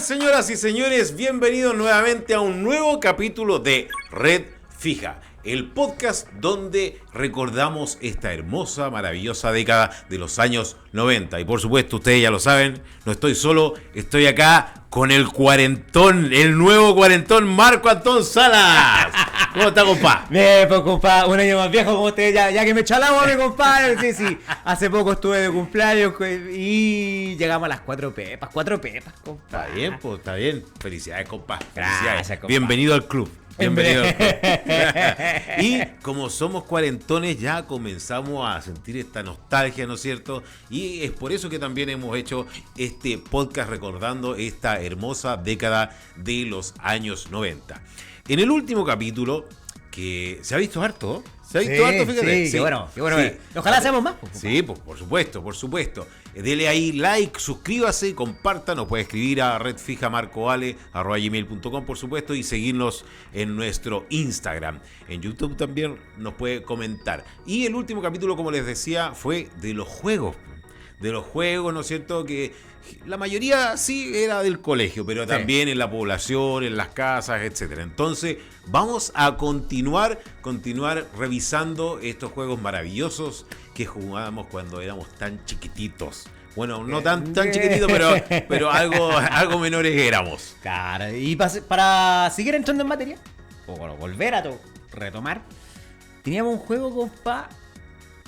señoras y señores? Bienvenidos nuevamente a un nuevo capítulo de Red Fija, el podcast donde recordamos esta hermosa, maravillosa década de los años 90. Y por supuesto, ustedes ya lo saben, no estoy solo, estoy acá con el cuarentón, el nuevo cuarentón, Marco Antón Salas. ¿Cómo está, compa? Bien, pues, compa, un año más viejo como usted, ya que me chalamos, mi compadre. Sí. Hace poco estuve de cumpleaños y llegamos a las 4 pepas, compa. Está bien, pues, está bien. Felicidades, compa. Gracias, Felicidades. compa. Bienvenido al club. Bienvenido al club. Y como somos cuarentones, ya comenzamos a sentir esta nostalgia, ¿no es cierto? Y es por eso que también hemos hecho este podcast recordando esta hermosa década de los años 90. En el último capítulo, que se ha visto harto, fíjate. Sí, qué bueno. Sí. Ojalá hacemos más. Sí, pues, por supuesto. Dele ahí like, suscríbase, comparta, nos puede escribir a redfijamarcoale@gmail.com, por supuesto, y seguirnos en nuestro Instagram. En YouTube también nos puede comentar. Y el último capítulo, como les decía, fue de los juegos, ¿no es cierto? Que la mayoría sí era del colegio, pero también en la población, en las casas, etcétera. Entonces, vamos a continuar revisando estos juegos maravillosos que jugábamos cuando éramos tan chiquititos. Bueno, no tan chiquititos, pero algo menores éramos. Claro, y para seguir entrando en materia, o bueno, volver a retomar, teníamos un juego, compa,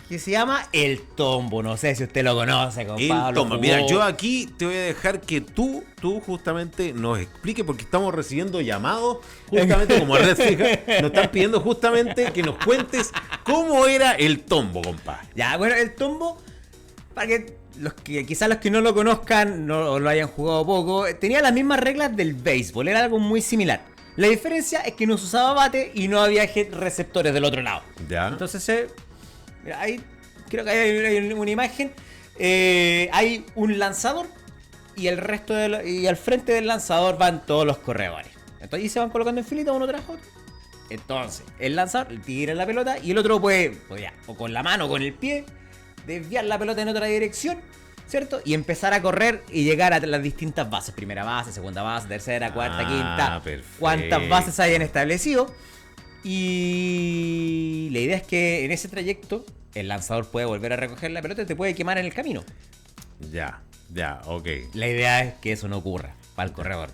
que se llama El Tombo. No sé si usted lo conoce, compa. El Tombo. Mira, yo aquí te voy a dejar que tú justamente nos expliques, porque estamos recibiendo llamados justamente como Red Fija. Nos están pidiendo justamente que nos cuentes cómo era El Tombo, compa. Ya, bueno, El Tombo, para que quizás los que no lo conozcan o lo hayan jugado poco, tenía las mismas reglas del béisbol, era algo muy similar. La diferencia es que no se usaba bate y no había receptores del otro lado. Ya. Entonces, mira, ahí creo que hay una imagen. Hay un lanzador y el resto y al frente del lanzador van todos los corredores. Entonces ahí se van colocando en filita uno tras otro. Entonces, el lanzador tira la pelota y el otro puede o con la mano o con el pie desviar la pelota en otra dirección, ¿cierto? Y empezar a correr y llegar a las distintas bases. Primera base, segunda base, tercera, cuarta, quinta. Perfecto. Cuantas bases hayan establecido. Y la idea es que en ese trayecto el lanzador puede volver a recoger la pelota y te puede quemar en el camino. Ya, ok. La idea es que eso no ocurra para el corredor.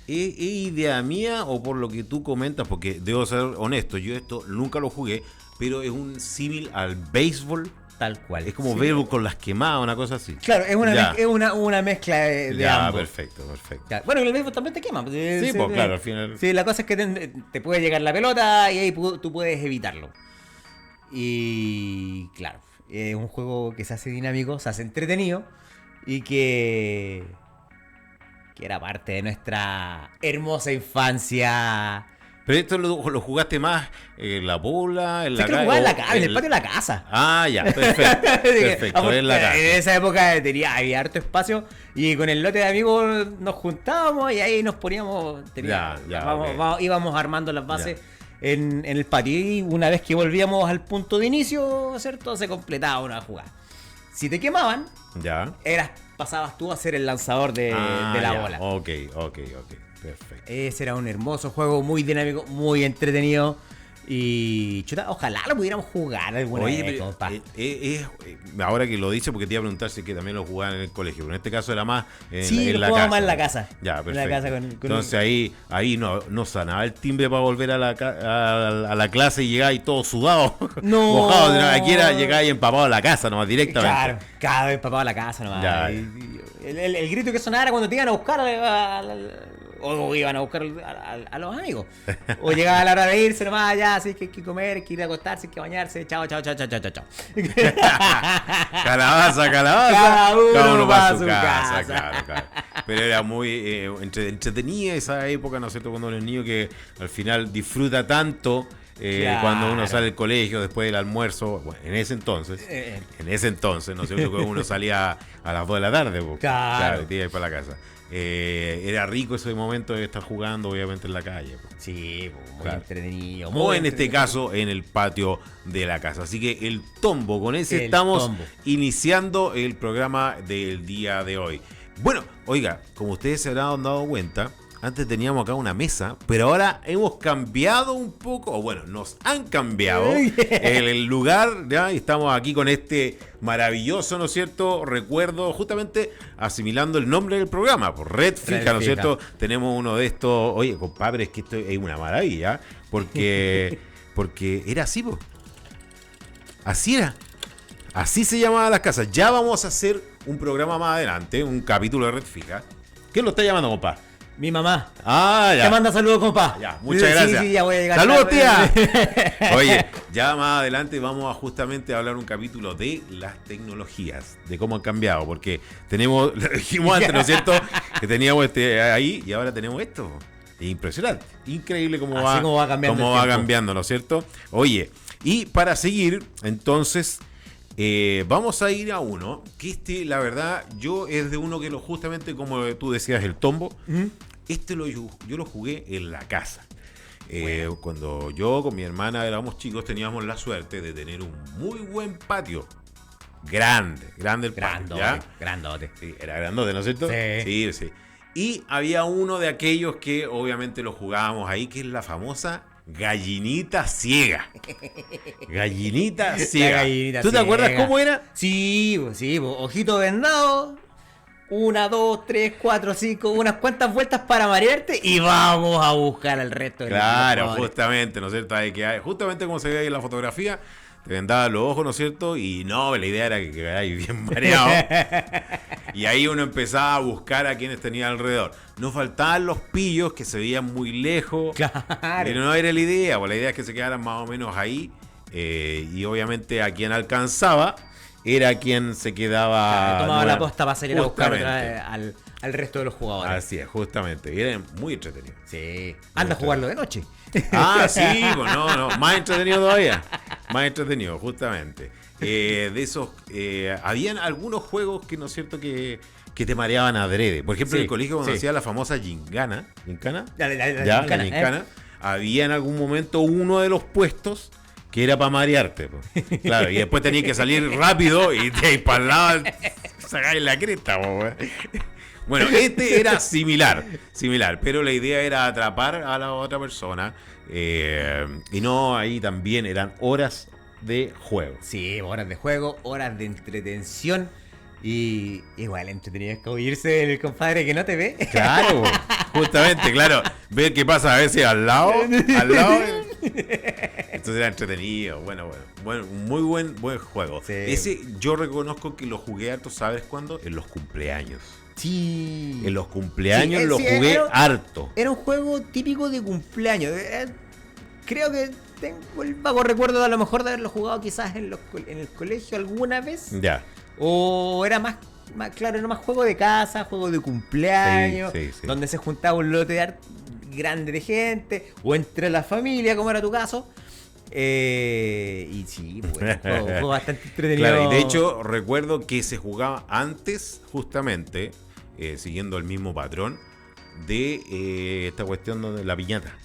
¿Es idea mía o por lo que tú comentas? Porque debo ser honesto, yo esto nunca lo jugué, pero es un símil al béisbol. Tal cual. Es como béisbol con las quemadas, una cosa así. Claro, es una mezcla de ambos. Perfecto. Ya. Bueno, el béisbol también te quema. Sí, pues claro, al final. Sí, la cosa es que te puede llegar la pelota y ahí tú puedes evitarlo. Y claro, es un juego que se hace dinámico, se hace entretenido y que era parte de nuestra hermosa infancia. Pero esto lo jugaste más en la bola, en la calle. En el patio de la casa. Ah, ya, perfecto. En la casa. En esa época había harto espacio y con el lote de amigos nos juntábamos y ahí nos poníamos. Íbamos armando las bases en el patio y una vez que volvíamos al punto de inicio, ¿cierto? Se completaba una jugada. Si te quemaban, pasabas tú a ser el lanzador de la bola. Ok. Perfecto. Ese era un hermoso juego, muy dinámico, muy entretenido. Y chuta, ojalá lo pudiéramos jugar alguna vez, compa. Ahora que lo dice, porque te iba a preguntar si es que también lo jugaban en el colegio, pero en este caso era más en la casa. Más en la casa. Ya, perfecto. En la casa entonces ahí no sonaba el timbre para volver a la clase y llegar ahí todo sudado, mojado. Aquí llegaba y empapado a la casa nomás directamente. Claro, empapado a la casa nomás. El grito que sonaba era cuando te iban a buscar o iban a buscar a los amigos. O llegaba la hora de irse nomás, ya, así que hay que comer, hay que ir a acostarse, hay que bañarse. Chao. Calabaza. Cada uno para su casa. Claro. Pero era muy entretenida esa época, ¿no es cierto? Cuando uno es niño que al final disfruta tanto. Cuando uno sale del colegio después del almuerzo, bueno, en ese entonces, ¿no es cierto? Que uno salía a las 2 de la tarde, claro, te ibas para la casa. Era rico ese momento de estar jugando, obviamente, en la calle. Sí, muy entretenido. O en este caso, en el patio de la casa. Así que el tombo, con ese estamos iniciando el programa del día de hoy. Bueno, oiga, como ustedes se habrán dado cuenta, antes teníamos acá una mesa, pero ahora hemos cambiado un poco, o bueno, nos han cambiado el lugar, ¿ya? Y estamos aquí con este maravilloso, ¿no es cierto?, recuerdo, justamente asimilando el nombre del programa, por Red Fija, ¿no es cierto? Tenemos uno de estos, oye, compadre, es que esto es una maravilla, porque era así, po. Así era. Así se llamaban las casas. Ya vamos a hacer un programa más adelante, un capítulo de Red Fija. ¿Quién lo está llamando, compadre? Mi mamá. Ah, ya. Te manda saludos, compa. Ya, muchas gracias. Sí, ya voy a llegar. ¡Saludos, tía! Oye, ya más adelante vamos a justamente hablar un capítulo de las tecnologías, de cómo han cambiado, porque tenemos, lo dijimos antes, ¿no es cierto? Que teníamos ahí y ahora tenemos esto. Es impresionante, increíble cómo va cambiando, ¿no es cierto? Oye, y para seguir, entonces, vamos a ir a uno, que la verdad, yo es de uno que justamente como tú decías, el tombo, yo lo jugué en la casa. Bueno. Cuando yo con mi hermana éramos chicos, teníamos la suerte de tener un muy buen patio. Grande el patio, ¿ya? Grandote. Sí, era grandote, ¿no es cierto? Sí. Sí. Y había uno de aquellos que obviamente lo jugábamos ahí, que es la famosa gallinita ciega. Gallinita ciega. ¿Tú te acuerdas cómo era? Sí, ojito vendado. 1, 2, 3, 4, 5, unas cuantas vueltas para marearte y vamos a buscar al resto de Claro, justamente, ¿no es cierto? Justamente como se ve ahí en la fotografía, te vendaban los ojos, ¿no es cierto? Y no, la idea era que quedarais bien mareado. Y ahí uno empezaba a buscar a quienes tenía alrededor. No faltaban los pillos que se veían muy lejos. Claro. Pero no era la idea, pues la idea es que se quedaran más o menos ahí. Y obviamente a quien alcanzaba era quien se quedaba. Tomaba la posta para salir a buscar al resto de los jugadores. Así es, justamente. Y era muy entretenido. Sí. Anda a jugarlo de noche. Ah, sí, pues no. Más entretenido todavía. Más entretenido, justamente. De esos, habían algunos juegos que, ¿no es cierto?, que te mareaban adrede. Por ejemplo, en el colegio cuando hacía la famosa gincana. ¿Gincana? La gincana. Había en algún momento uno de los puestos que era para marearte, pues. Claro, y después tenías que salir rápido y te para el lado sacáis la cresta, pues. Bueno, este era similar, pero la idea era atrapar a la otra persona, y no, ahí también eran horas de juego. Sí, horas de juego, horas de entretención. Y igual entretenido es como irse del compadre que no te ve. Claro, justamente, claro. Ver qué pasa a veces al lado. Entonces era entretenido. Bueno, muy buen juego. Sí. Ese yo reconozco que lo jugué harto, ¿sabes cuándo? En los cumpleaños. Sí. En los cumpleaños lo jugué harto. Era un juego típico de cumpleaños. Creo que tengo el vago recuerdo de a lo mejor de haberlo jugado quizás en el colegio alguna vez. Ya. O era más claro, era más juego de casa, juego de cumpleaños, sí. donde se juntaba un lote grande de gente, o entre la familia, como era tu caso. Y sí, bueno, juego bastante entretenido. Claro, y de hecho recuerdo que se jugaba antes, justamente, siguiendo el mismo patrón, de esta cuestión de la piñata.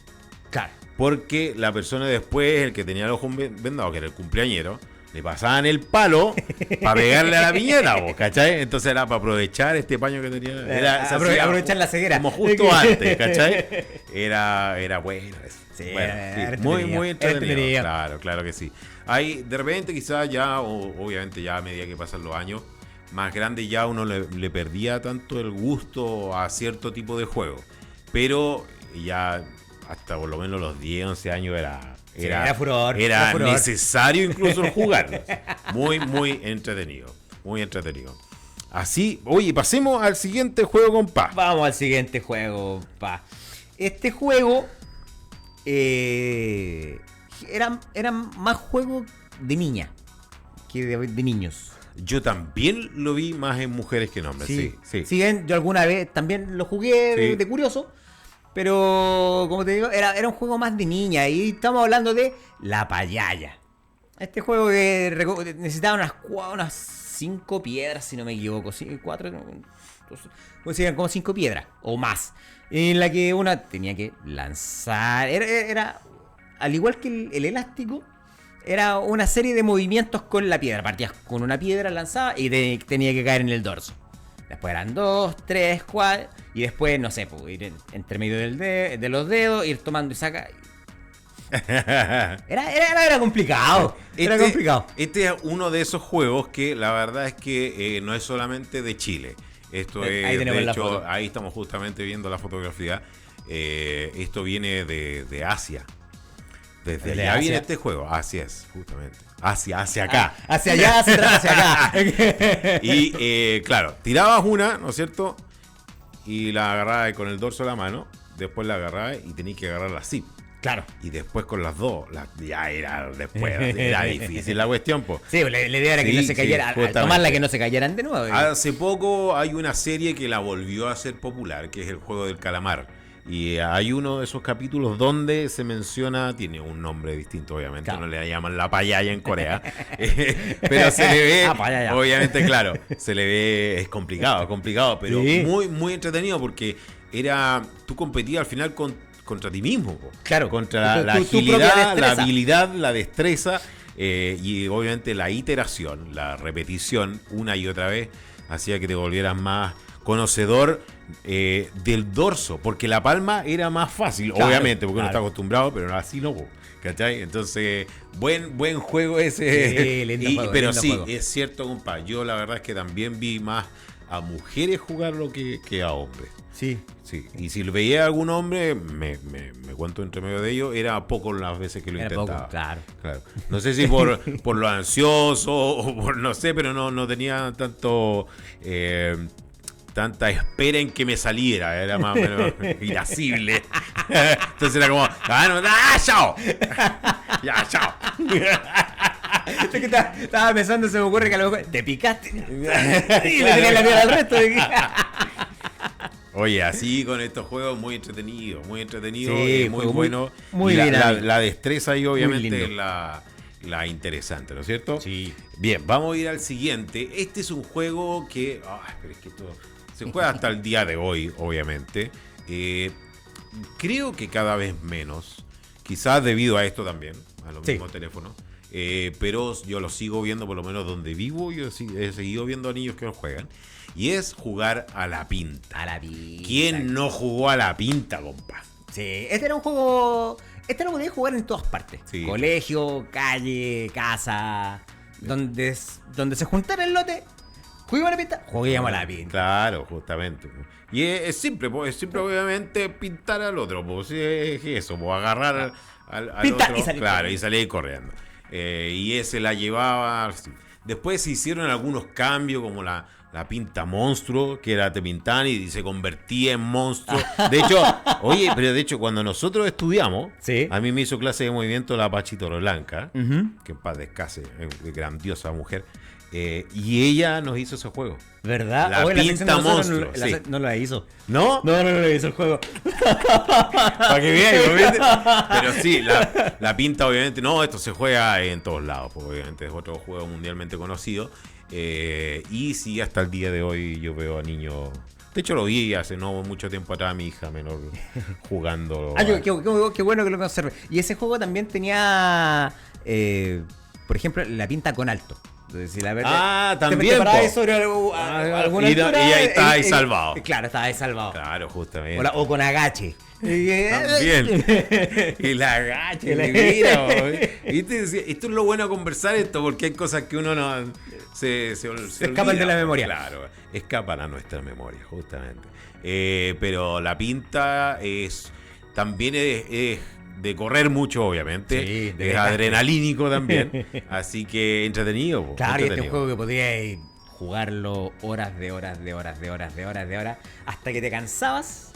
Claro. Porque la persona después, el que tenía el ojo vendado, que era el cumpleañero, le pasaban el palo para pegarle a la piñata, ¿cachai? Entonces era para aprovechar este paño que tenía. Aprovechar la ceguera. Como justo antes, ¿cachai? Era bueno eso. Sí, bueno, sí, muy entretenido. Claro que sí. Hay, de repente quizás ya, obviamente ya a medida que pasan los años, más grande ya uno le perdía tanto el gusto a cierto tipo de juego. Pero ya hasta por lo menos los 10, 11 años era furor. Era necesario incluso jugar. Muy entretenido. Así, oye, pasemos al siguiente juego, compa. Vamos al siguiente juego, compa. Este juego era más juego de niña que de niños. Yo también lo vi más en mujeres que en hombres. Sí. Si bien yo alguna vez también lo jugué de curioso. Pero, como te digo, era un juego más de niña. Y estamos hablando de la payaya. Este juego que necesitaba unas 5 piedras, si no me equivoco. 4, eran como 5 piedras o más. En la que una tenía que lanzar. Era al igual que el elástico, era una serie de movimientos con la piedra. Partías con una piedra lanzada y tenía que caer en el dorso. Después eran 2, 3, 4. Y después, no sé, pues, ir entre medio de los dedos, ir tomando y saca. Era complicado. Era complicado. Este es uno de esos juegos que la verdad es que no es solamente de Chile. Esto es, ahí tenemos de la hecho, foto. ahí estamos justamente viendo la fotografía. Esto viene de Asia. Desde ¿De allá Asia? viene este juego. Así es, justamente. Hacia acá. Hacia allá, hacia acá. Y claro, tirabas una, ¿no es cierto? Y la agarrabas con el dorso de la mano. Después la agarrabas y tenías que agarrarla así. Claro. Y después con las dos, ya era después, era difícil la cuestión, pues. Sí, la idea era que Sí, no se cayera, sí, al justamente. tomarla que no se cayeran de nuevo. Hace poco hay una serie que la volvió a hacer popular, que es el juego del calamar. Y hay uno de esos capítulos donde se menciona, tiene un nombre distinto obviamente, Claro. no le llaman la payaya en Corea, pero se le ve, Payaya. obviamente claro, se le ve, es complicado, pero Sí. muy, muy entretenido porque tú competías al final contra ti mismo, po. Claro. Contra la Tu propia agilidad, la destreza. habilidad, la destreza y obviamente la iteración, la repetición una y otra vez hacía que te volvieras más conocedor del dorso, porque la palma era más fácil, Claro, obviamente, porque uno está claro. acostumbrado, pero así no, po, ¿cachai? Entonces, buen juego ese. Sí, lindo juego, pero lindo sí, juego. es cierto, compa, yo la verdad es que también vi más a mujeres jugarlo que a hombres. Sí. Sí, y si veía a algún hombre, me cuento entre medio de ellos, era poco las veces que lo Era intentaba. poco, claro. No sé si por lo ansioso o por no sé, pero no tenía tanta espera en que me saliera, era más o menos irascible. Entonces era como, chao. Ya, chao. Es que estaba pensando, se me ocurre que a lo mejor te picaste y le tenías la piel al resto. Oye, así con estos juegos muy entretenidos, muy Sí, muy juego bueno. muy Y la dinámico. la destreza y obviamente lindo. es la interesante, ¿no es cierto? Sí. Bien, vamos a ir al siguiente. Este es un juego que, pero es que esto se juega hasta el día de hoy, obviamente. Creo que cada vez menos, quizás debido a esto también, a los Sí. mismos teléfonos. Pero yo lo sigo viendo, por lo menos donde vivo, yo he seguido viendo a niños que lo juegan. Y es jugar a la pinta. A la pinta. ¿Quién no jugó a la pinta, compa? Sí, este era un juego. Este lo podías jugar en todas partes. Sí. Colegio, calle, casa. Donde se juntara el lote. ¿Juguemos a la pinta? Juguemos a la pinta. Claro, justamente. Y es simple, obviamente pintar al otro, pues es eso, pues agarrar al Pintar otro, y salir claro, corriendo. y salir corriendo. Y ese la llevaba. Sí. Después se hicieron algunos cambios, como la pinta monstruo, que era te pintaban y se convertía en monstruo. De hecho, cuando nosotros estudiamos, Sí. a mí me hizo clase de movimiento la Pachito Blanca, Ujú. que en paz descanse, grandiosa mujer. Y ella nos hizo ese juego. ¿Verdad? La Hoy pinta sección de nosotros monstruo, sí. no la hizo. ¿No? No lo hizo el juego. Para que vean, ¿viste? Pero sí, la pinta obviamente, no, esto se juega en todos lados, porque obviamente es otro juego mundialmente conocido. Y sí, hasta el día de hoy yo veo a niños. De hecho, lo vi hace no mucho tiempo atrás a mi hija menor jugando. Qué bueno que lo conserve. Y ese juego también tenía, por ejemplo, la pinta con alto. Entonces, si la verdad, también, te parabas po. sobre alguna y altura, ahí está ahí salvado. Claro, estaba ahí salvado. Claro, justamente. O con agache. También. Y la agache, mira, ¿viste? Esto es lo bueno de conversar esto, porque hay cosas que uno no se escapan olvida, de la memoria. Claro, escapan a nuestra memoria, justamente. Pero la pinta también es de correr mucho, obviamente. Sí, de es desgaste. adrenalínico también. Así que entretenido. Po, Claro, y este entretenido. juego que podías jugarlo horas, hasta que te cansabas,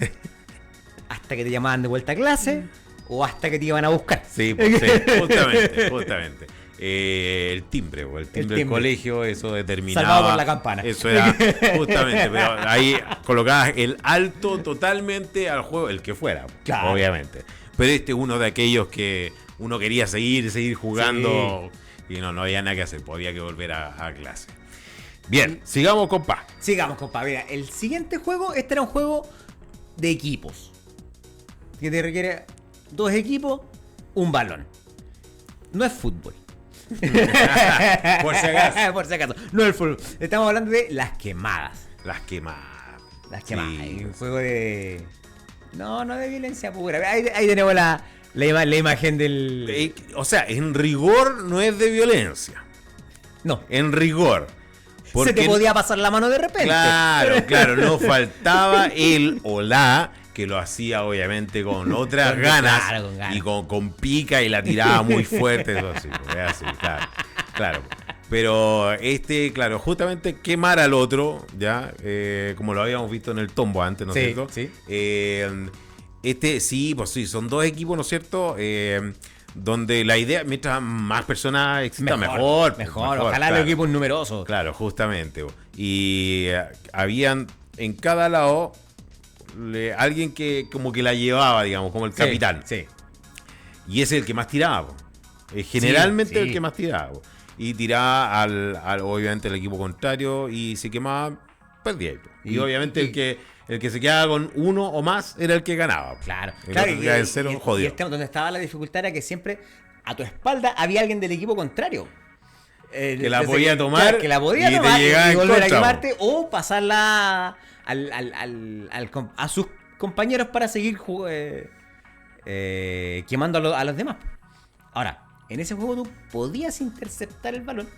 hasta que te llamaban de vuelta a clase, o hasta que te iban a buscar. Sí, pues, sí, justamente. El timbre del colegio, eso determinaba. Salvado por la campana. Eso era justamente, pero ahí colocabas el alto totalmente al juego, el que fuera, Claro. obviamente. Pero este es uno de aquellos que uno quería seguir jugando y no había nada que hacer, pues había que volver a clase. Bien, sigamos, compa. Sigamos, compa. Mira, el siguiente juego, este era un juego de equipos. Que te requiere 2 equipos, un balón. No es fútbol. Por si acaso. Por si acaso. No es fútbol. Estamos hablando de las quemadas. Las quemadas. Las quemadas. Sí. Un juego de... No de violencia pura. Ahí tenemos la imagen del... O sea, en rigor no es de violencia. No. En rigor. Se te podía pasar la mano de repente. Claro, no faltaba el o la que lo hacía obviamente con otras ganas, con ganas. Y con pica y la tiraba muy fuerte, eso así, claro. Pero claro, justamente quemar al otro, ya, como lo habíamos visto en el tombo antes, ¿no es cierto? Sí. Sí, son dos equipos, ¿no es cierto? Donde la idea, mientras más personas existan, mejor. Ojalá claro. los equipos numerosos. Claro, justamente. Y habían en cada lado alguien que como que la llevaba, digamos, como el capitán. Sí. Y ese es el que más tiraba. Generalmente Sí. el que más tiraba. Y tiraba obviamente al equipo contrario y se quemaba, perdía. Y obviamente el que se quedaba con uno o más era el que ganaba. Claro. Y cero, jodido. Y el tema donde estaba la dificultad era que siempre a tu espalda había alguien del equipo contrario. Que la podía tomar que la podía y te tomar llegaba y en volver a contra, quemarte o pasarla a sus compañeros para seguir quemando a los demás. Ahora, en ese juego tú podías interceptar el balón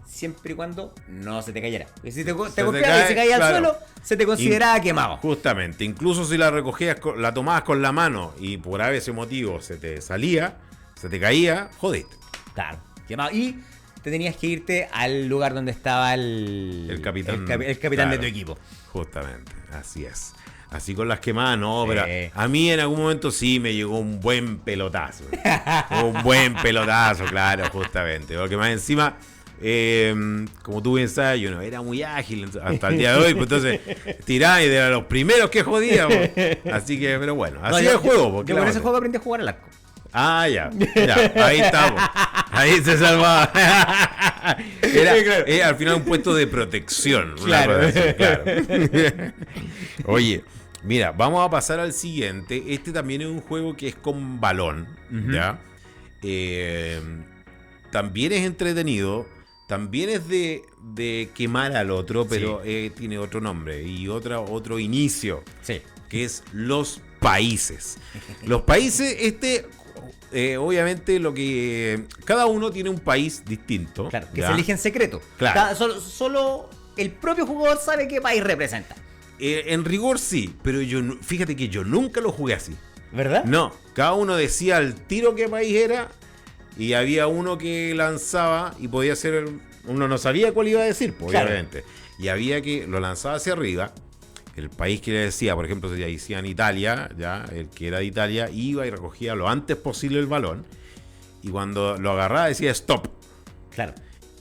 siempre y cuando no se te cayera. Y si te golpeaba y se caía al suelo, se te consideraba quemado. Justamente, incluso si la recogías, la tomabas con la mano y por ese motivo se te salía, se te caía, jodiste. Claro, quemado. Y te tenías que irte al lugar donde estaba el capitán, el capitán de tu equipo. Justamente, así es. Así con las quemadas, no, Sí. pero a mí en algún momento sí me llegó un buen pelotazo. Un buen pelotazo, claro, justamente. Porque más encima, como tú bien sabes, yo no era muy ágil hasta el día de hoy, pues entonces tiraba y era los primeros que jodía. Pues. Así que, pero bueno, así es el juego. Porque Yo con ese juego aprendí a jugar al arco. Ah, ya, ahí estamos. Ahí se salvaba. Era al final un puesto de protección. Claro. Claro. Oye, mira, vamos a pasar al siguiente. Este también es un juego que es con balón, ¿ya? También es entretenido. También es de quemar al otro, pero tiene otro nombre y otro inicio. Sí. Que es los países. Los países, obviamente cada uno tiene un país distinto. Claro, que ¿ya? se elige en secreto. Claro. Solo el propio jugador sabe qué país representa. En rigor sí, pero fíjate que yo nunca lo jugué así. ¿Verdad? No, cada uno decía al tiro qué país era y había uno que lanzaba y podía ser, uno no sabía cuál iba a decir, pues, claro. Obviamente. Y había que lo lanzaba hacia arriba. El país que le decía, por ejemplo, si decían Italia, ya el que era de Italia iba y recogía lo antes posible el balón y cuando lo agarraba decía stop. Claro.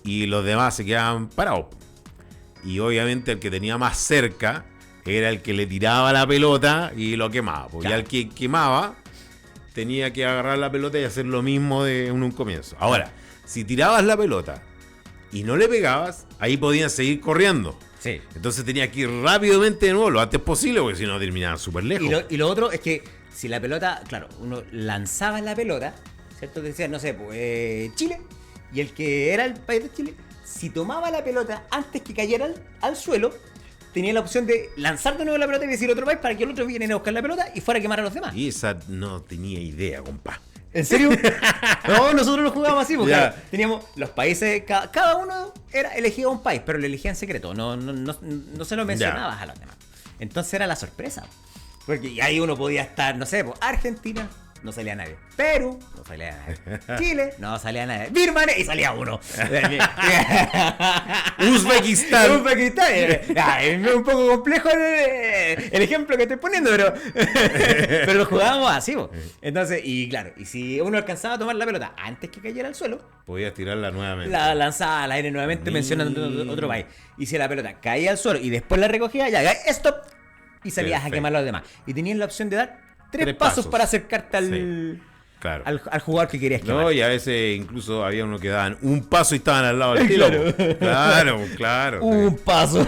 Y los demás se quedaban parados. Y obviamente el que tenía más cerca era el que le tiraba la pelota y lo quemaba. Porque Claro. ya el que quemaba tenía que agarrar la pelota y hacer lo mismo de un comienzo. Ahora, si tirabas la pelota y no le pegabas, ahí podían seguir corriendo. Sí. Entonces tenía que ir rápidamente de nuevo lo antes posible porque si no terminaban súper lejos. Y lo otro es que si la pelota, claro, uno lanzaba la pelota, ¿cierto? Decía, no sé, pues Chile, y el que era el país de Chile, si tomaba la pelota antes que cayera al suelo, tenía la opción de lanzar de nuevo la pelota y decir otro país para que el otro viniera a buscar la pelota y fuera a quemar a los demás. Y esa no tenía idea, compa. ¿En serio? No, nosotros lo jugábamos así, porque Ya. claro, teníamos los países, cada uno elegía un país, pero lo elegía en secreto, no se lo mencionabas a los demás. Entonces era la sorpresa. Porque ahí uno podía estar, no sé, pues, Argentina, no salía nadie. Perú, no salía nadie. Chile, no salía nadie. Birmania, y salía uno. Uzbekistán. Uzbekistán. Es un poco complejo el ejemplo que estoy poniendo, pero lo jugábamos así, po. Entonces, y claro, y si uno alcanzaba a tomar la pelota antes que cayera al suelo, Podías tirarla nuevamente. la lanzaba al aire nuevamente mencionando otro país. Y si la pelota caía al suelo y después la recogía, ya, stop. Y salías Perfecto. a quemar a los demás. Y tenías la opción de dar tres Tres pasos pasos. para acercarte Sí, claro. al jugador que querías quemar. No, y a veces incluso había uno que daban un paso y estaban al lado del tiro. Claro. Un paso.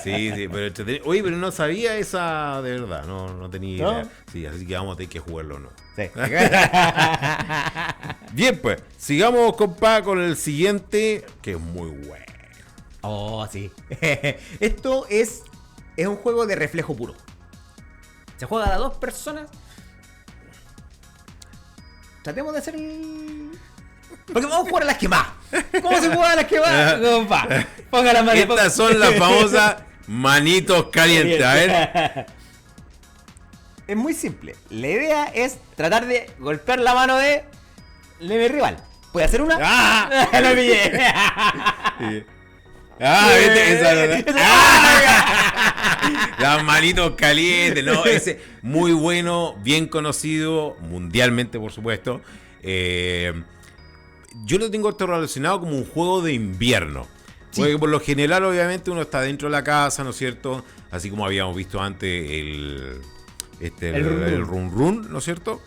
Sí, pero entretenido. Oye, pero no sabía esa de verdad, no tenía ¿No? idea. Sí, así que vamos a tener que jugarlo, ¿no? Sí. Bien, pues, sigamos, compa, con el siguiente, que es muy bueno. Oh, sí. Esto es un juego de reflejo puro. Se juega a 2 personas. Tratemos de hacer el... Porque vamos a jugar a las quemadas. ¿Cómo se juega a las quemadas? Compa, ponga la mano. Estas son las famosas manitos calientes. A ver. Es muy simple. La idea es tratar de golpear la mano de mi rival. ¿Puede hacer una? ¡Ah! Lo pillé. ¿Viste? ¡Ah! Las manitos calientes, ¿no? Ese muy bueno, bien conocido, mundialmente, por supuesto. Yo lo tengo esto relacionado como un juego de invierno. Sí. Porque por lo general, obviamente, uno está dentro de la casa, ¿no es cierto? Así como habíamos visto antes el Run Run, ¿no es cierto?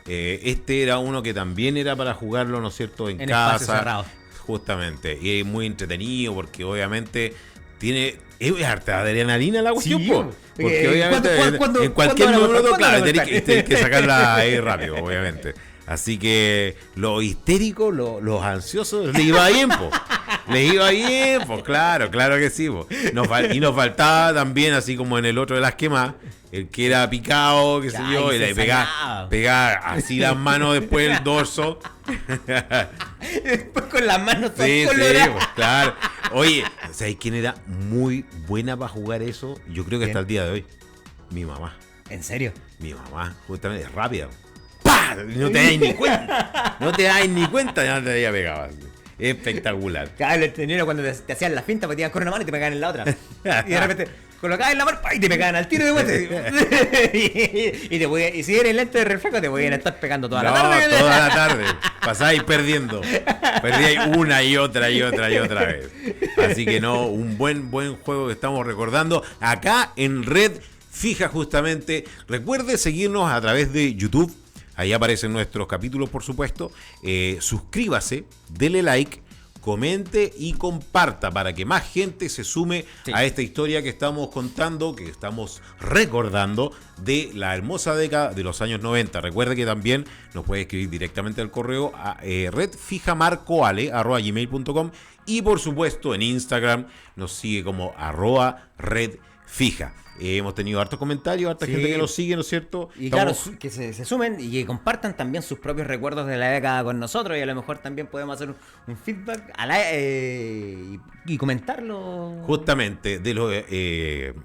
Este era uno que también era para jugarlo, ¿no es cierto? En casa. Justamente. Y es muy entretenido porque obviamente tiene... Es harta adrenalina la cuestión, sí, porque obviamente en cualquier minuto, claro, tenés que sacarla ahí rápido, obviamente. Así que los histéricos, los ansiosos, les iba bien, po. Les iba bien, pues claro que sí, po. Y nos faltaba también, así como en el otro de las quemas, el que era picado, qué sé yo, y le pegaba así las manos después el dorso. Después con las manos todo sí, pues, claro. Oye, ¿sabes quién era muy buena para jugar eso? Yo creo que hasta el día de hoy. Mi mamá. ¿En serio? Mi mamá, justamente, es rápida. ¡Pah! No te das ni cuenta. No te das ni cuenta, ya te había pegado. Espectacular. Claro, el tenero cuando te hacían la finta, metían con una mano y te pegaban en la otra. Y de repente colocabas en la mano y te pegaban al tiro de vuelta. Y si eres lente de reflejo, te podían estar pegando toda la tarde. Toda la tarde. Pasáis perdiendo. Perdíais una y otra vez. Así que no, un buen juego que estamos recordando acá en Red Fija, justamente. Recuerde seguirnos a través de YouTube. Ahí aparecen nuestros capítulos, por supuesto. Suscríbase, dele like, comente y comparta para que más gente se sume a esta historia que estamos contando, que estamos recordando de la hermosa década de los años 90. Recuerde que también nos puede escribir directamente al correo a redfijamarcoale@gmail.com y por supuesto en Instagram nos sigue como @redfija. Hemos tenido hartos comentarios, harta gente que nos sigue, ¿no es cierto? Y claro, que se sumen y que compartan también sus propios recuerdos de la década con nosotros y a lo mejor también podemos hacer un feedback y comentarlo. Justamente,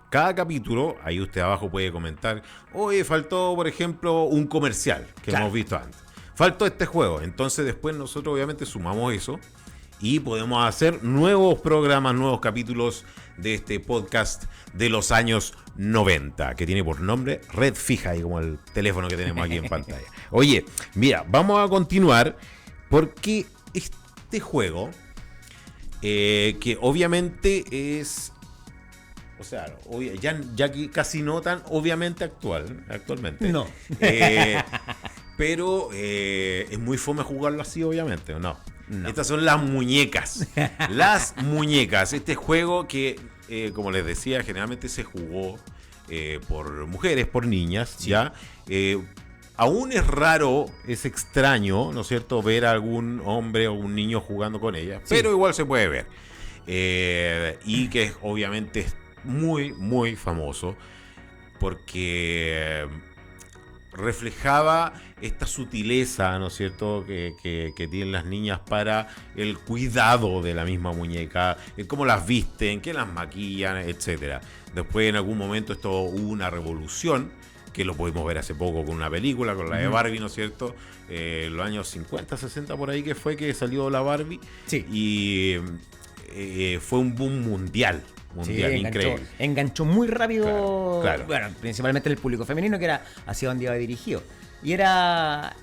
cada capítulo, ahí usted abajo puede comentar, oye, faltó, por ejemplo, un comercial que hemos visto antes. Faltó este juego. Entonces después nosotros obviamente sumamos eso y podemos hacer nuevos programas, nuevos capítulos de este podcast de los años 90, que tiene por nombre Red Fija, y como el teléfono que tenemos aquí en pantalla. Oye, mira, vamos a continuar porque este juego, que obviamente es, o sea, ya casi no tan obviamente actualmente. No. Pero es muy fome jugarlo así, obviamente, ¿o no? No. Estas son las muñecas. Las muñecas. Este juego que, como les decía, generalmente se jugó por mujeres, por niñas, sí. ¿Ya? Aún es raro, es extraño, ¿no es cierto?, ver a algún hombre o un niño jugando con ellas, sí. Pero igual se puede ver. Y que obviamente es muy, muy famoso porque reflejaba esta sutileza, ¿no es cierto?, que tienen las niñas para el cuidado de la misma muñeca, cómo las visten, que las maquillan, etcétera. Después en algún momento esto hubo una revolución, que lo pudimos ver hace poco con una película, con la de Barbie, ¿no es cierto? Los años 50, 60 por ahí que fue que salió la Barbie. Sí. Y fue un boom mundial, sí, increíble. Enganchó muy rápido, claro. Bueno, principalmente el público femenino, que era hacia donde iba dirigido. Y era,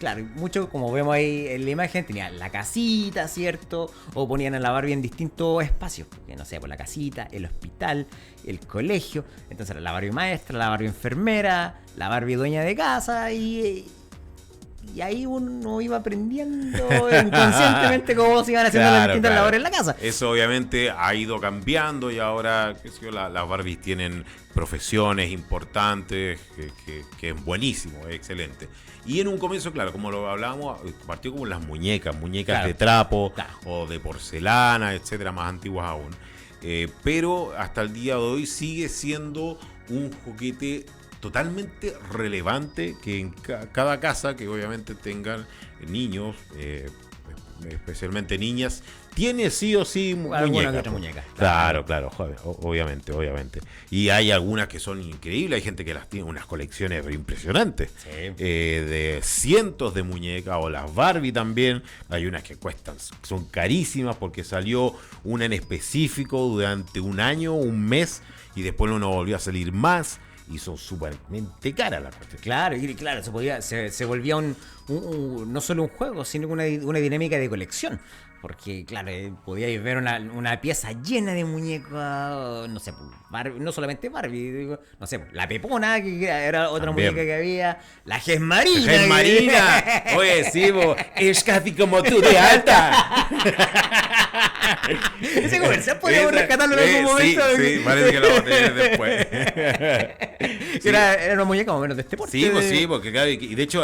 claro, mucho como vemos ahí en la imagen, tenía la casita, ¿cierto? O ponían a la Barbie en distintos espacios, porque no sé, por la casita, el hospital, el colegio. Entonces era la Barbie maestra, la Barbie enfermera, la Barbie dueña de casa y Y ahí uno iba aprendiendo inconscientemente cómo se iban haciendo las distintas labores en la casa. Eso obviamente ha ido cambiando y ahora, qué sé yo, las Barbies tienen profesiones importantes, que es buenísimo, es excelente. Y en un comienzo, claro, como lo hablábamos, partió como las muñecas Claro. de trapo Claro. o de porcelana, etcétera, más antiguas aún. Pero hasta el día de hoy sigue siendo un juguete totalmente relevante que en cada casa que obviamente tengan niños, especialmente niñas, tiene sí o sí Alguna que muñecas. otra muñeca. Claro, joder, obviamente. Y hay algunas que son increíbles, hay gente que las tiene unas colecciones impresionantes, Sí. de cientos de muñecas, o las Barbie también, hay unas que cuestan, son carísimas porque salió una en específico durante un año, un mes, y después no volvió a salir más, y son súpermente caras las cuestiones. Claro, y claro, se volvía no solo un juego, sino una dinámica de colección. Porque, claro, podíais ver una pieza llena de muñecas, no sé, Barbie, no solamente Barbie, digo, no sé, la Pepona, que era otra También. muñeca que había, la Ges Marina. ¡Ges Marina! Oye, sí, es casi como tú de alta. Ese comercial podríamos rescatarlo en algún momento. Sí, parece que lo vamos a tener después. Sí. Era una muñeca más o menos de este porte. Sí, porque claro, y de hecho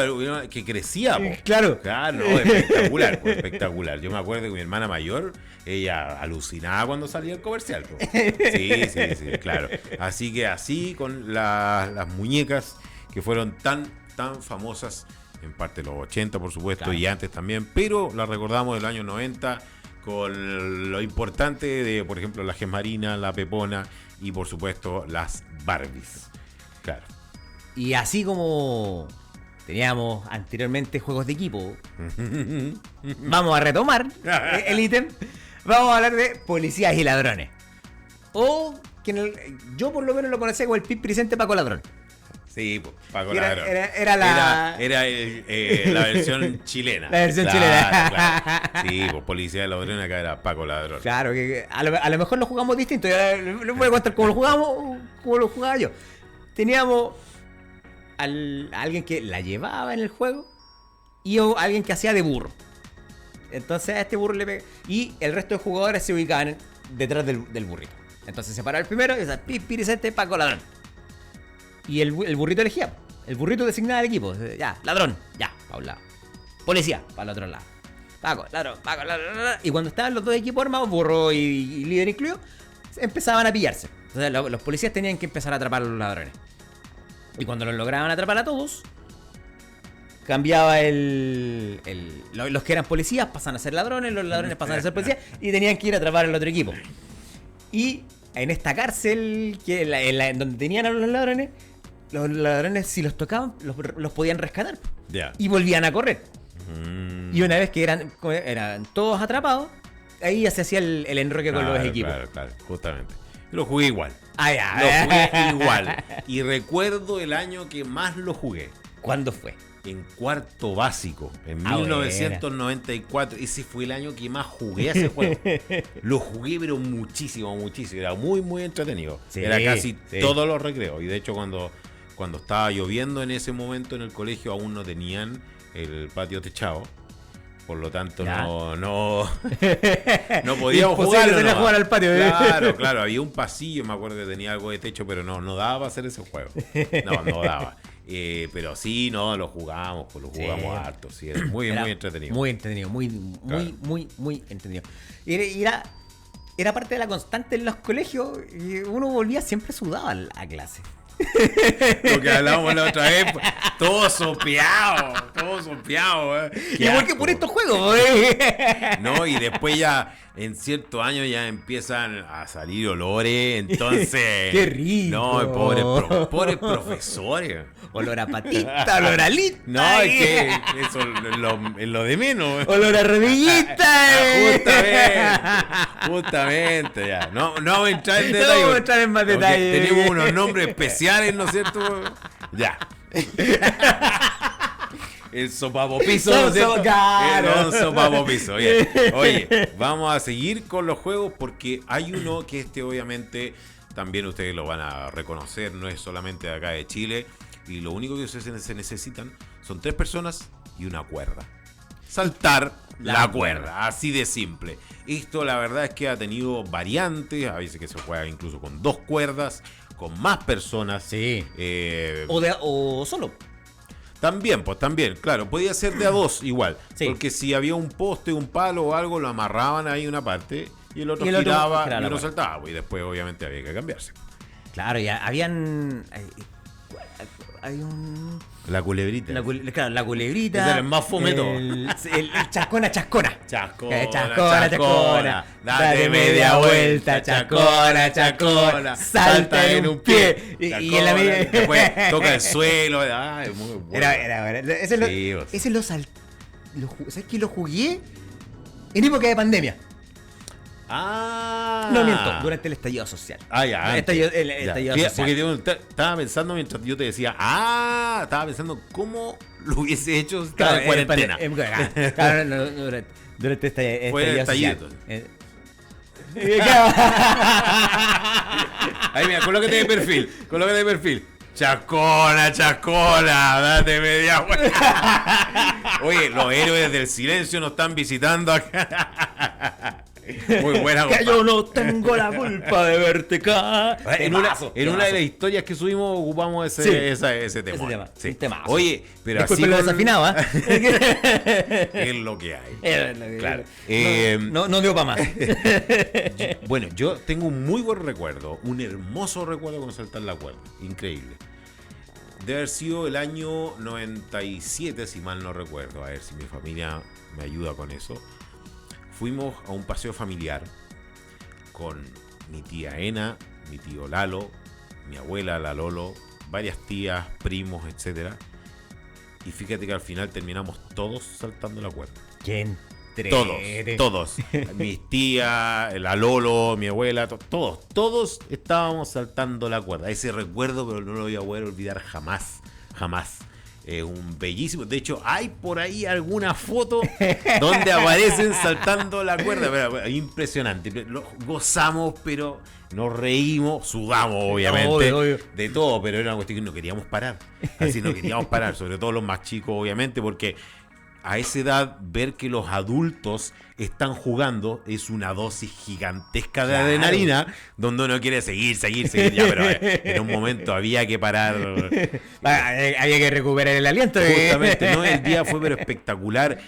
que crecía, po. Claro. Claro, no, espectacular, pues, espectacular. Yo me acuerdo que mi hermana mayor, ella alucinaba cuando salía el comercial, po. Sí, claro. Así que así con las muñecas que fueron tan famosas, en parte los 80 por supuesto, Claro. y antes también, pero las recordamos del año 90 con lo importante de, por ejemplo, la Ges Marina, la Pepona y por supuesto las Barbies. Claro. Y así como teníamos anteriormente juegos de equipo, vamos a retomar el ítem. Vamos a hablar de policías y ladrones. O que yo por lo menos lo conocía como el Pip Presente Paco Ladrón. Sí, Paco Era- Ladrón. era la- Era la versión chilena. La versión chilena. Claro. Sí, pues Policía de Ladrón, acá era Paco Ladrón. Claro, que a lo mejor lo jugamos distinto. Les voy a contar cómo lo jugamos, cómo lo jugaba yo. Teníamos a alguien que la llevaba en el juego y alguien que hacía de burro. Entonces a este burro le pega. Y el resto de jugadores se ubicaban detrás del burrito. Entonces se paraba el primero y decía, Piricente, Paco Ladrón. Y el burrito elegía. El burrito designaba al equipo. Ya, ladrón, ya, para un lado. Policía, para el otro lado. Paco, ladrón. Y cuando estaban los dos equipos armados, burro y líder incluido, empezaban a pillarse. Entonces los policías tenían que empezar a atrapar a los ladrones. Y cuando los lograban atrapar a todos, cambiaba los que eran policías pasan a ser ladrones, los ladrones pasan a ser policías y tenían que ir a atrapar al otro equipo. Y en esta cárcel en donde tenían a los ladrones si los tocaban los podían rescatar Ya. y volvían a correr. Mm. Y una vez que eran todos atrapados, ahí ya se hacía el enroque con los equipos. Claro, justamente. Yo lo jugué igual. Ah, ya. Lo jugué igual. Y recuerdo el año que más lo jugué. ¿Cuándo fue? En cuarto básico, en Ah, 1994. Ese fue el año que más jugué a ese juego. Lo jugué, pero muchísimo. Era muy entretenido. Sí, Era casi sí. todos los recreos. Y de hecho, cuando estaba lloviendo en ese momento en el colegio, aún no tenían el patio techado. Por lo tanto, Ya. no podíamos Imposible jugar. jugar al patio. Claro. Había un pasillo, me acuerdo que tenía algo de techo, pero no daba para hacer ese juego. No daba. Pero sí, lo jugamos, pues lo jugamos Sí. harto. Sí, era muy entretenido. Muy entretenido, Claro. muy entretenido. Era parte de la constante en los colegios y uno volvía siempre sudado a clase. Lo que hablábamos la otra vez, pues, todo sopeado. Y porque por estos juegos, No, y después ya en ciertos años ya empiezan a salir olores, entonces... ¡Qué rico! No, pobres profesores. Olor a patita, olor a lista. No, es que eso es lo de menos. Olor a rodillita. Justamente, ya. No vamos a entrar en No detalle. vamos a entrar en más porque detalle. Tenemos unos nombres especiales, ¿no es cierto? Ya. El sopapopiso, ¿no es cierto? Claro. El sopapopiso, bien. Oye, vamos a seguir con los juegos porque hay uno que obviamente también ustedes lo van a reconocer, no es solamente de acá de Chile, y lo único que se necesitan son 3 personas y una cuerda. Saltar la cuerda, así de simple. Esto la verdad es que ha tenido variantes, a veces que se juega incluso con 2 cuerdas, con más personas. Sí. O solo. También, pues también, claro, podía ser de a 2 igual. Sí. Porque si había un poste, un palo o algo, lo amarraban ahí una parte y el otro Y el otro giraba giraba y la uno cuerda. saltaba. Y después obviamente había que cambiarse. Claro, ya habían. Hay un. La culebrita. Claro, la culebrita. Ese era el más fometo. El chascona. Chascona, Chascona. Date media vuelta, chascona. Salta en un pie. Y en la media. Después toca el suelo. Ay, muy bueno. Era. Ese Sí, ¿sabes que lo jugué en época de pandemia? Ah. No miento, durante el estallido social. Ah, ya. El estallido Ya. social. Porque estaba pensando mientras yo te decía, estaba pensando cómo lo hubiese hecho si estaba en cuarentena. Claro, durante este Fue el estallido estallido. social. Ahí mira, colócate de perfil. Chascona, date media vuelta. Oye, los héroes del silencio nos están visitando acá. Muy buena, Que compadre. yo no tengo la culpa de verte caer. En una de las historias que subimos ocupamos ese tema. Sí. Un temazo. Oye, pero Disculpe así lo desafinado, es lo que hay. Claro. No dio para más. Bueno, yo tengo un muy buen recuerdo, un hermoso recuerdo con saltar la cuerda. Increíble. Debe haber sido el año 97, si mal no recuerdo. A ver si mi familia me ayuda con eso. Fuimos a un paseo familiar con mi tía Ena, mi tío Lalo, mi abuela, la Lolo, varias tías, primos, etcétera. Y fíjate que al final terminamos todos saltando la cuerda. ¿Quién? Todos. Mis tías, la Lolo, mi abuela, todos estábamos saltando la cuerda. Ese recuerdo, pero no lo voy a poder olvidar jamás. Un bellísimo. De hecho, hay por ahí alguna foto donde aparecen saltando la cuerda. Pero, impresionante. Lo gozamos, pero nos reímos, sudamos, obviamente. Obvio. De todo, pero era una cuestión que no queríamos parar. Así no queríamos parar, sobre todo los más chicos, obviamente, porque a esa edad ver que los adultos están jugando es una dosis gigantesca de adrenalina, donde uno quiere seguir ya, pero en un momento había que parar. Había que recuperar el aliento. Justamente, ¿no? El día fue pero espectacular.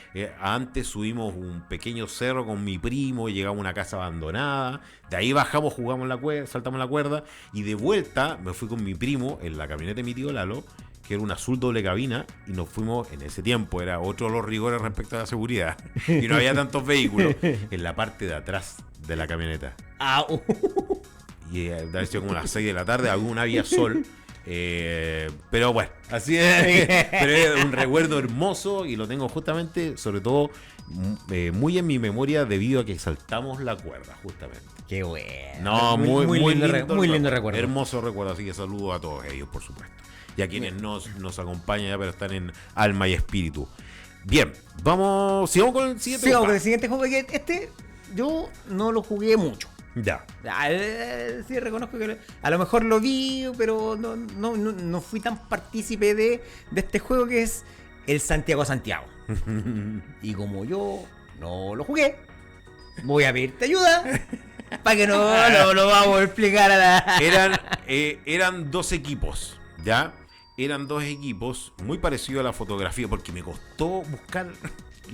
Antes subimos un pequeño cerro con mi primo, llegamos a una casa abandonada, de ahí bajamos, jugamos la cuerda, saltamos la cuerda, y de vuelta me fui con mi primo en la camioneta de mi tío Lalo, que era un azul doble cabina, y nos fuimos, en ese tiempo era otro de los rigores respecto a la seguridad, y no había tantos vehículos, en la parte de atrás de la camioneta. Y debe haber sido como las 6 de la tarde, aún había sol, pero bueno, así es. Pero es un recuerdo hermoso y lo tengo justamente, sobre todo, muy en mi memoria debido a que saltamos la cuerda, justamente. Qué bueno. No, muy lindo recuerdo. Hermoso recuerdo, así que saludo a todos ellos, por supuesto. Y a quienes nos acompañan ya, pero están en alma y espíritu. Bien, sigamos con el siguiente. Sigamos con el siguiente juego, que yo no lo jugué mucho. Ya. Sí, reconozco que a lo mejor lo vi, pero no fui tan partícipe de este juego, que es el Santiago. Y como yo no lo jugué, voy a pedirte ayuda para que no lo vamos a explicar a la... Eran 2 equipos, ¿ya? Eran 2 equipos, muy parecido a la fotografía, porque me costó buscar.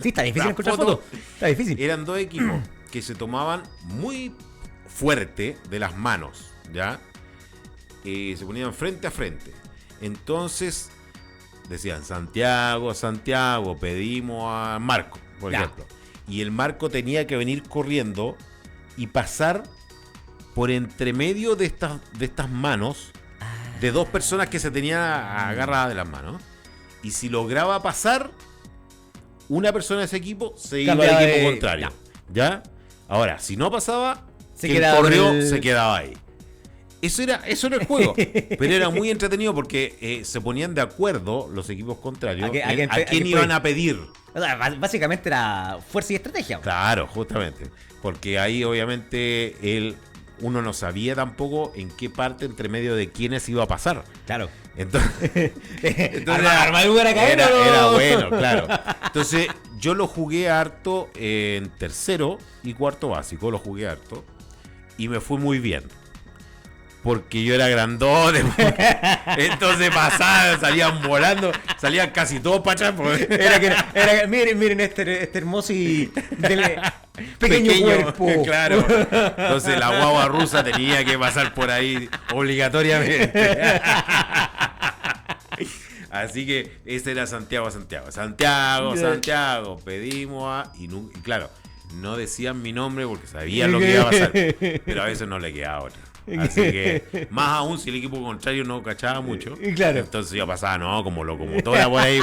Sí, está difícil encontrar fotos. Está difícil. Eran 2 equipos que se tomaban muy fuerte de las manos, ¿ya? Se ponían frente a frente. Entonces decían Santiago, pedimos a Marco, por ejemplo. Y el Marco tenía que venir corriendo y pasar por entre medio de estas manos de 2 personas que se tenían agarradas de las manos. Y si lograba pasar, una persona de ese equipo se iba al equipo contrario. ¿Ya? Ahora, si no pasaba, quien corrió se quedaba ahí. Eso era el juego. Pero era muy entretenido porque se ponían de acuerdo los equipos contrarios a quién iban a pedir. O sea, básicamente era fuerza y estrategia. Claro, justamente. Porque ahí obviamente uno no sabía tampoco en qué parte entre medio de quiénes iba a pasar. Claro. Entonces armadura era bueno, claro. Entonces yo lo jugué harto en tercero y cuarto básico, lo jugué harto y me fue muy bien. Porque yo era grandote, entonces pasaban, salían volando, salían casi todos para atrás. Miren este hermoso y pequeño cuerpo. Claro. Entonces la guagua rusa tenía que pasar por ahí obligatoriamente. Así que ese era Santiago. Pedimos y claro, no decían mi nombre porque sabían lo que iba a pasar, pero a veces no le quedaba otra. Así que, más aún si el equipo contrario no cachaba mucho, claro. Entonces yo pasaba, no, como locomotora por ahí.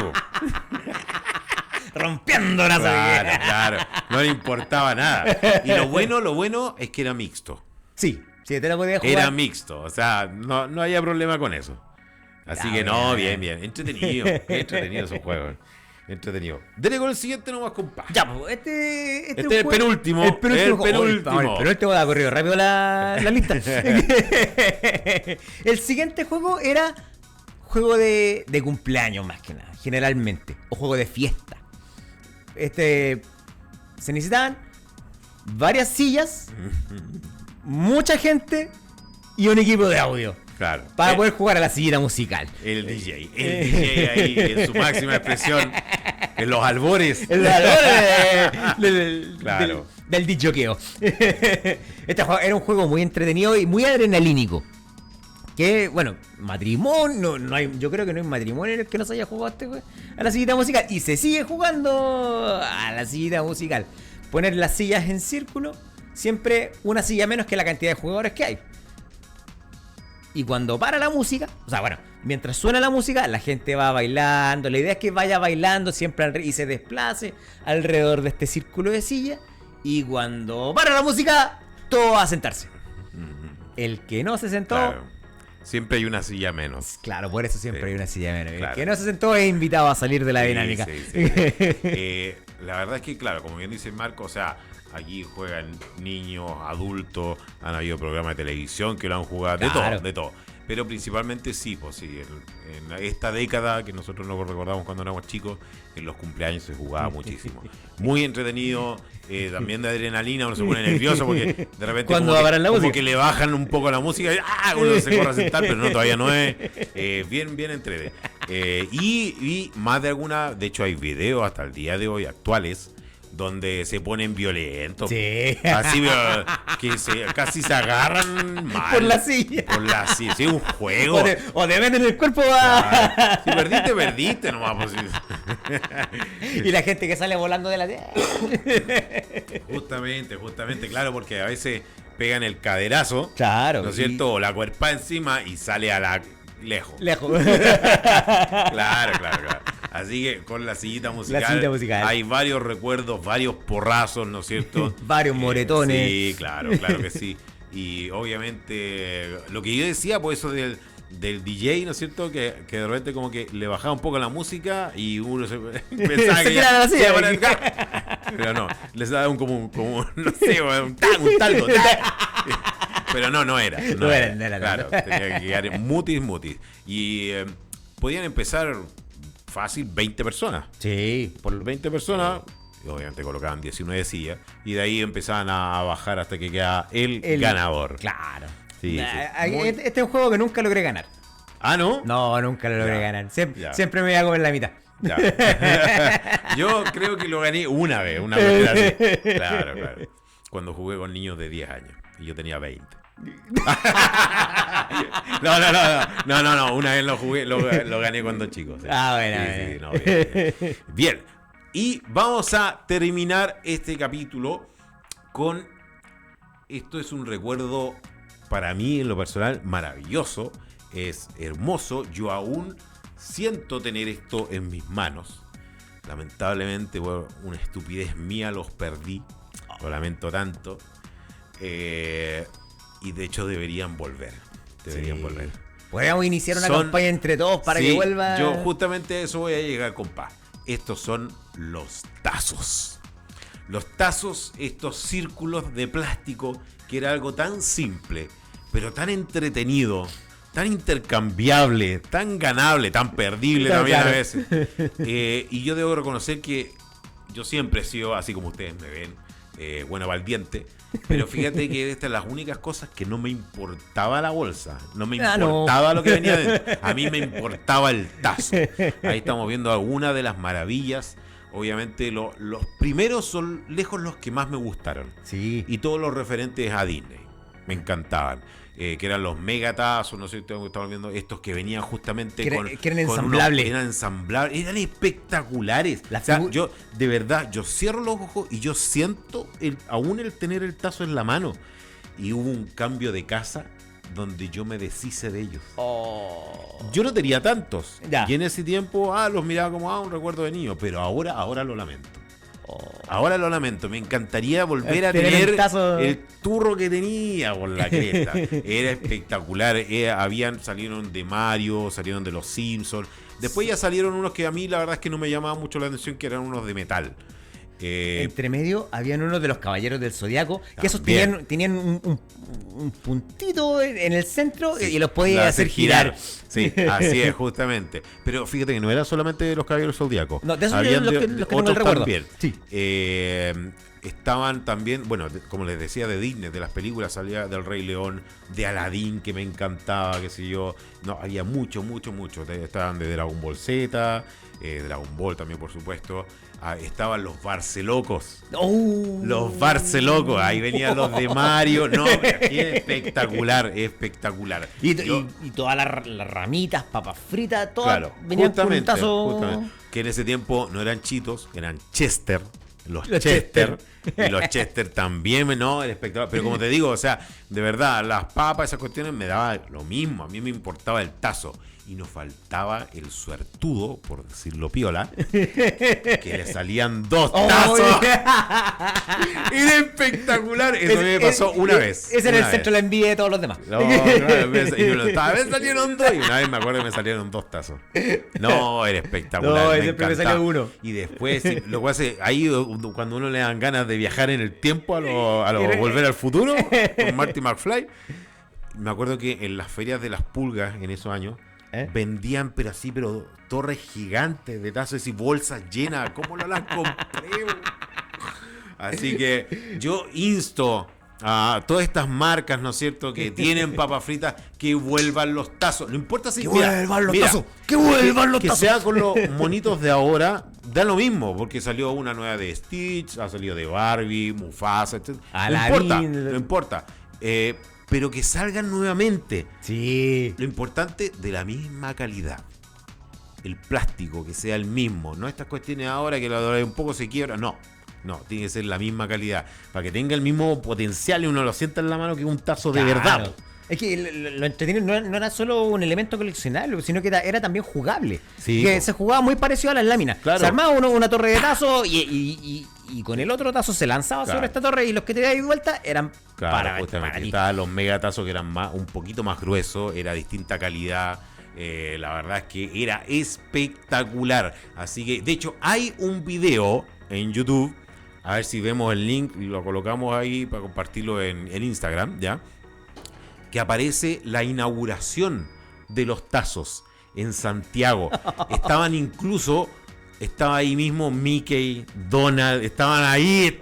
Rompiendo la claro, no le importaba nada. Y lo bueno es que era mixto. Sí, te la podías jugar. Era mixto, o sea, no había problema con eso. Así que bien. Entretenido esos juegos. Entretenido. Dele con el siguiente nomás, compa. Ya, pues, este es el penúltimo. El penúltimo ha corrido rápido la lista. El siguiente juego era juego de cumpleaños más que nada, generalmente. O juego de fiesta. Se necesitaban varias sillas, mucha gente y un equipo de audio. Claro. Para poder jugar a la sillita musical. El DJ ahí en su máxima expresión, en los albores. Claro. Del disjoqueo. Este juego era un juego muy entretenido y muy adrenalínico. Que, bueno, matrimonio, yo creo que no hay matrimonio en el que no se haya jugado a la sillita musical. Y se sigue jugando a la sillita musical. Poner las sillas en círculo, siempre una silla menos que la cantidad de jugadores que hay. Y cuando para la música, o sea, bueno, mientras suena la música, la gente va bailando. La idea es que vaya bailando siempre y se desplace alrededor de este círculo de silla. Y cuando para la música, todo va a sentarse. El que no se sentó... Claro. Siempre hay una silla menos. Claro, por eso siempre hay una silla menos. Claro. El que no se sentó es invitado a salir de la dinámica. Sí. La verdad es que, claro, como bien dice Marco, o sea... Aquí juegan niños, adultos, han habido programas de televisión que lo han jugado, de todo. Pero principalmente sí, pues sí, en esta década que nosotros nos recordamos cuando éramos chicos, en los cumpleaños se jugaba muchísimo. Muy entretenido, también de adrenalina, uno se pone nervioso porque de repente como que le bajan un poco la música y uno se corre a sentar, pero no, todavía no es. Bien entretenido. Y más de alguna, de hecho hay videos hasta el día de hoy actuales, donde se ponen violentos. Sí. Así que casi se agarran mal. Por la silla. Sí, un juego. O te meten el cuerpo. Claro. Si perdiste nomás. Pues, sí. Y la gente que sale volando de la Justamente, claro, porque a veces pegan el caderazo. Claro. ¿No es cierto? O la cuerpa encima y sale a la lejos. Claro. Así que con la sillita musical hay varios recuerdos, varios porrazos, ¿no es cierto? Varios moretones. Sí, claro que sí. Y obviamente lo que yo decía, pues eso del DJ, ¿no es cierto? Que de repente como que le bajaba un poco la música y uno pensaba que ya se iba a poner pero no, les daba como no sé, un taldo. Pero no era. Claro, tenía que quedar mutis. Y podían empezar fácil 20 personas. Sí. Por 20 personas, obviamente colocaban 19 sillas, y de ahí empezaban a bajar hasta que queda el ganador. Claro. Sí. Este es un juego que nunca logré ganar. ¿Ah, no? No, nunca lo logré ganar. Siempre me voy a comer la mitad. Yo creo que lo gané una vez así. Claro. Cuando jugué con niños de 10 años y yo tenía 20. No, una vez lo jugué, lo gané cuando chico. Sí. Bueno. Bien. Y vamos a terminar este capítulo con... Esto es un recuerdo para mí en lo personal maravilloso. Es hermoso. Yo aún siento tener esto en mis manos. Lamentablemente, por una estupidez mía, los perdí. Lo lamento tanto. Y de hecho deberían volver. Volver. Podríamos iniciar una campaña entre todos para que vuelva. Yo justamente a eso voy a llegar, compa. Estos son los tazos. Los tazos, estos círculos de plástico que era algo tan simple, pero tan entretenido, tan intercambiable, tan ganable, tan perdible también a veces. Y yo debo reconocer que yo siempre he sido, así como ustedes me ven, bueno, valiente. Pero fíjate que estas son las únicas cosas que no me importaba la bolsa. No me importaba lo que venía dentro. A mí me importaba el tazo. Ahí estamos viendo algunas de las maravillas. Obviamente los primeros son lejos los que más me gustaron. Sí. Y todos los referentes a Disney. Me encantaban. Que eran los megatazos, no sé si ustedes estaban viendo, estos que venían justamente que eran ensamblables. Eran ensamblables, eran espectaculares. O sea, yo, de verdad, yo cierro los ojos y yo siento aún el tener el tazo en la mano. Y hubo un cambio de casa donde yo me deshice de ellos. Yo no tenía tantos. Ya. Y en ese tiempo, los miraba como un recuerdo de niño, pero ahora lo lamento. Ahora lo lamento, me encantaría volver a tener el turro que tenía por la cresta. Era espectacular. Salieron de Mario, salieron de los Simpsons. Después ya salieron unos que a mí la verdad es que no me llamaban mucho la atención, que eran unos de metal. Entre medio habían unos de los Caballeros del Zodiaco, que esos tenían un puntito en el centro, sí, y los podías hacer girar. Sí, así es, justamente. Pero fíjate que no era solamente de los Caballeros del Zodiaco. No, de esos habían los que tengo el recuerdo. También. Sí. Estaban también, bueno, como les decía, de Disney, de las películas, salía del Rey León, de Aladdin, que me encantaba, qué sé yo. No, había mucho. Estaban de Dragon Ball Z, Dragon Ball también, por supuesto. Estaban los Barcelocos. Los Barcelocos, ahí venían los de Mario. No, espectacular. Y todas las ramitas, papas fritas, todas venían con un tazo. Justamente. Que en ese tiempo no eran Cheetos, eran Chester. Los Chester. Y los Chester también, ¿no? El espectacular. Pero como te digo, o sea, de verdad, las papas, esas cuestiones me daban lo mismo. A mí me importaba el tazo. Y nos faltaba el suertudo, por decirlo piola, que le salían 2 tazos. Era espectacular. Eso me pasó una vez. Ese era el centro de la envidia de todos los demás. No, una vez salieron 2 y una vez me acuerdo que me salieron 2 tazos. No, era espectacular. No, siempre me salió uno. Y después, lo que hace, ahí cuando uno le dan ganas de viajar en el tiempo a lo Volver al Futuro, con Marty McFly, me acuerdo que en las ferias de las pulgas en esos años, vendían, pero torres gigantes de tazos y bolsas llenas. ¿Cómo no las compré? Así que yo insto a todas estas marcas, ¿no es cierto?, que tienen papas fritas, que vuelvan los tazos. No importa si... Que vuelvan los tazos. Que vuelvan los tazos. Que sea con los monitos de ahora, da lo mismo, porque salió una nueva de Stitch, ha salido de Barbie, Mufasa, etc. No importa. Pero que salgan nuevamente. Sí. Lo importante, de la misma calidad. El plástico, que sea el mismo. No estas cuestiones ahora que un poco se quiebra. No, tiene que ser la misma calidad. Para que tenga el mismo potencial y uno lo sienta en la mano que un tazo de verdad. Es que lo entretenido no era solo un elemento coleccionable, sino que era también jugable. Sí, que se jugaba muy parecido a las láminas. Claro. Se armaba una torre de tazo y con el otro tazo se lanzaba sobre esta torre, y los que te dais vuelta eran para ti. Estaban los megatazos que eran un poquito más gruesos, era distinta calidad. La verdad es que era espectacular. Así que, de hecho, hay un video en YouTube. A ver si vemos el link y lo colocamos ahí para compartirlo en Instagram, ¿ya? Que aparece la inauguración de los tazos en Santiago. Estaba ahí mismo Mickey, Donald, estaban ahí.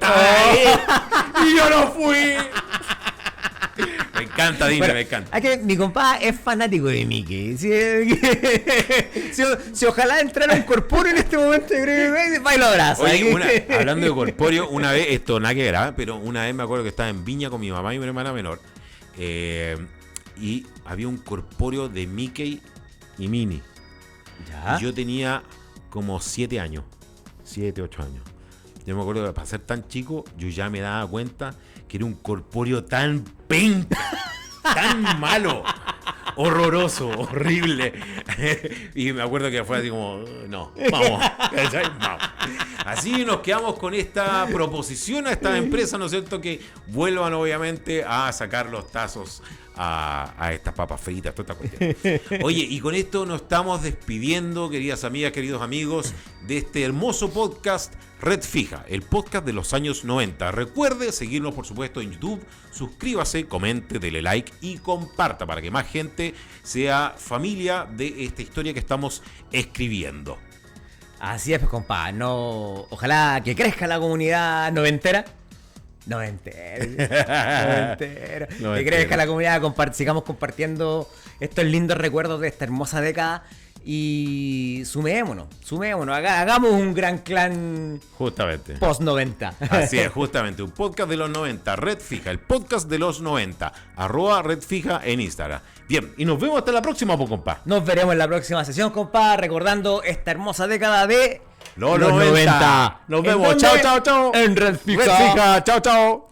Y yo no fui. Me encanta, Disney, me encanta. Es que mi compa es fanático de Mickey. Si ojalá entrara un corpóreo en este momento, yo creo que va y lo abraza. Oye, hablando de corpóreo, una vez, esto nada que ver, pero una vez me acuerdo que estaba en Viña con mi mamá y mi hermana menor. Y había un corpóreo de Mickey y Minnie. ¿Ya? Y yo tenía como 7 años. 7, 8 años. Yo me acuerdo que para ser tan chico, yo ya me daba cuenta que era un corpóreo tan penca, tan malo, horroroso, horrible. Y me acuerdo que fue así como, no, vamos. Así nos quedamos con esta proposición a estas empresas, ¿no es cierto? Que vuelvan obviamente a sacar los tazos a estas papas fritas, toda esta cuestión. Oye, y con esto nos estamos despidiendo, queridas amigas, queridos amigos, de este hermoso podcast Red Fija, el podcast de los años 90. Recuerde seguirnos, por supuesto, en YouTube, suscríbase, comente, dele like y comparta para que más gente sea familia de esta historia que estamos escribiendo. Así es, pues, compa. No, ojalá que crezca la comunidad noventera. Noventera. Que crezca la comunidad, sigamos compartiendo estos lindos recuerdos de esta hermosa década. Y sumémonos, hagamos un gran clan. Justamente. Post 90. Así es, justamente, un podcast de los 90, Red Fija, el podcast de los 90, @Red Fija en Instagram. Bien, y nos vemos hasta la próxima, compa. Nos veremos en la próxima sesión, compa, recordando esta hermosa década de los 90. Nos vemos, chao. En Red Fija. Red Fija, chao.